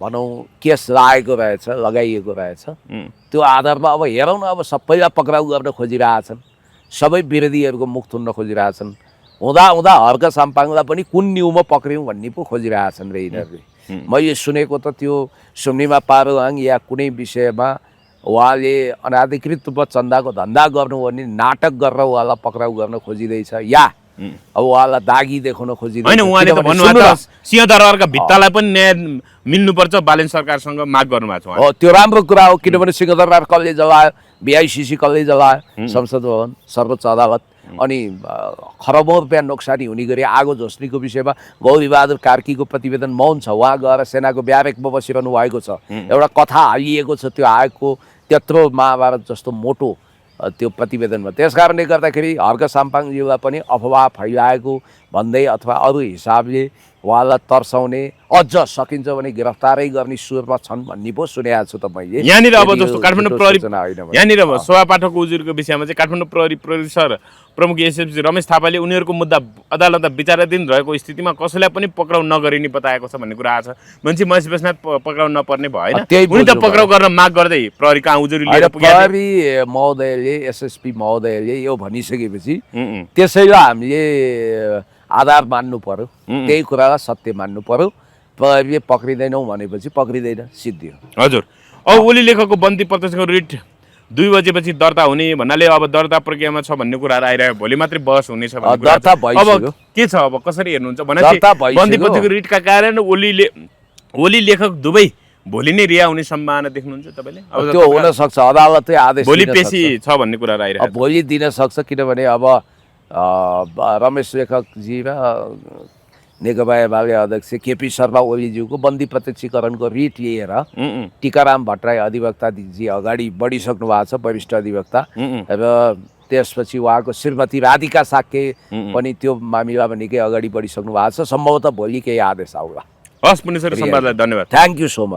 भनौँ केस लगाइएको रहेछ। त्यो आधारमा अब हेरौँ न, अब सबैलाई पक्राउ गर्न खोजिरहेछन्, सबै विरोधीहरूको मुख थुन्न खोजिरहेछन्। हुँदा हर्क साम्पाङलाई पनि कुन न्युमा पक्रियौँ भन्ने पो खोजिरहेछन् रे यिनीहरूले। मैले सुनेको त त्यो सुम्निमा पारुहाङ या कुनै विषयमा उहाँले अनाधिकृत रूपमा चन्दाको धन्दा गर्नु भने नाटक गरेर उहाँलाई पक्राउ गर्न खोजिँदैछ या अब उहाँलाई दागी देखाउन खोजिँदैछ। होइन, उहाँले त भन्नुभएको छ सिंहदरबारका भित्तालाई पनि न्याय मिल्नुपर्छ, बालेन सरकारसँग माग गर्नुभएको छ। हो, त्यो राम्रो कुरा हो। किनभने सिंहदरबार कसले जलायो, बिआइसिसी कसले जलायो, संसद भवन, सर्वोच्च अदालत, अनि खरबौँ रुपियाँ नोक्सानी हुने गरी आगो झोस्नीको विषयमा गौरीबहादुर कार्कीको प्रतिवेदन मौन छ। उहाँ गएर सेनाको ब्यारेकमा बसिरहनु भएको छ। एउटा कथा हालिएको छ त्यो आएको त्यत्रो महाभारत जस्तो मोटो त्यो प्रतिवेदनमा। त्यस कारणले गर्दाखेरि हर्क साम्पाङज्यूलाई पनि अफवाह फैलाएको, भन्दै अथवा अरू हिसाबले उहाँलाई तर्साउने अझ सकिन्छ भने गिरफ्तारै गर्ने सुरमा छन् भन्ने पो सुनेको छु त मैले। यहाँनिर अब यदि यो जस्तो काठमाडौँ झुटो प्रहरी सूचना होइन भने। यहाँनिर शोभा पाठकको उजुरको विषयमा चाहिँ काठमाडौँ प्रहरी परिसर प्रमुख एसएसपी रमेश थापाले उनीहरूको मुद्दा अदालतमा विचाराधीन रहेको स्थितिमा कसैलाई पनि पक्राउ नगरिने बताएको छ भन्ने कुरा आएको छ। मान्छे महेश बस्नेत पक्राउ नपर्ने भएन, त्यही उनी त बुझ्नु पक्राउ गर्न माग गर्दै प्रहरी कहाँ उजुरी लिएर होइन, पुगेका थिए। प्रहरी महोदयले एसएसपी महोदयले यो भनिसकेपछि उम्, त्यसैलाई हामीले आधार मान्नु पर्यो, त्यही कुरालाई सत्य मान्नु पर्यो। प्रहरीले पक्रिँदैनौँ भनेपछि पक्रिँदैन, सिद्धियो। हजुर। अब ओली लेखकको बन्दी प्रत्यक्षको रिट 2 बजेपछि दर्ता हुने भन्नाले अब दर्ता प्रक्रियामा छ भन्ने कुराहरू आइरह्यो। भोलि मात्रै बहस हुनेछ भन्ने कुरा दर्ता छ। भइसक्यो। अब के छ, अब कसरी हेर्नुहुन्छ भने दर्ता भइसक्यो। बन्दी प्रत्यक्षको रिटका कारण ओली लेखक दुवै भोलि नै रिहा हुने सम्भावना देख्नुहुन्छ तपाईँले? अब त्यो हुन सक्छ, अदालतले आदेश भोलि दिन पेशी सक्छ। छ भन्ने कुराहरू आइरहेको छ। भोलि दिन सक्छ, किनभने अब रमेश लेखकजी र नेकपा एमाले अध्यक्ष केपी शर्मा ओलीज्यूको बन्दी प्रत्यक्षीकरणको रिट लिएर टीकाराम भट्टराई अधिवक्ताजी अगाडि बढिसक्नु भएको छ, वरिष्ठ अधिवक्ता। र त्यसपछि उहाँको श्रीमती राधिका साक्य पनि त्यो मामिलामा निकै अगाडि बढिसक्नु भएको छ। सम्भवतः भोलि केही आदेश आउला। हस्, पुण्यश्री सम्वादलाई धन्यवाद। Thank you so much.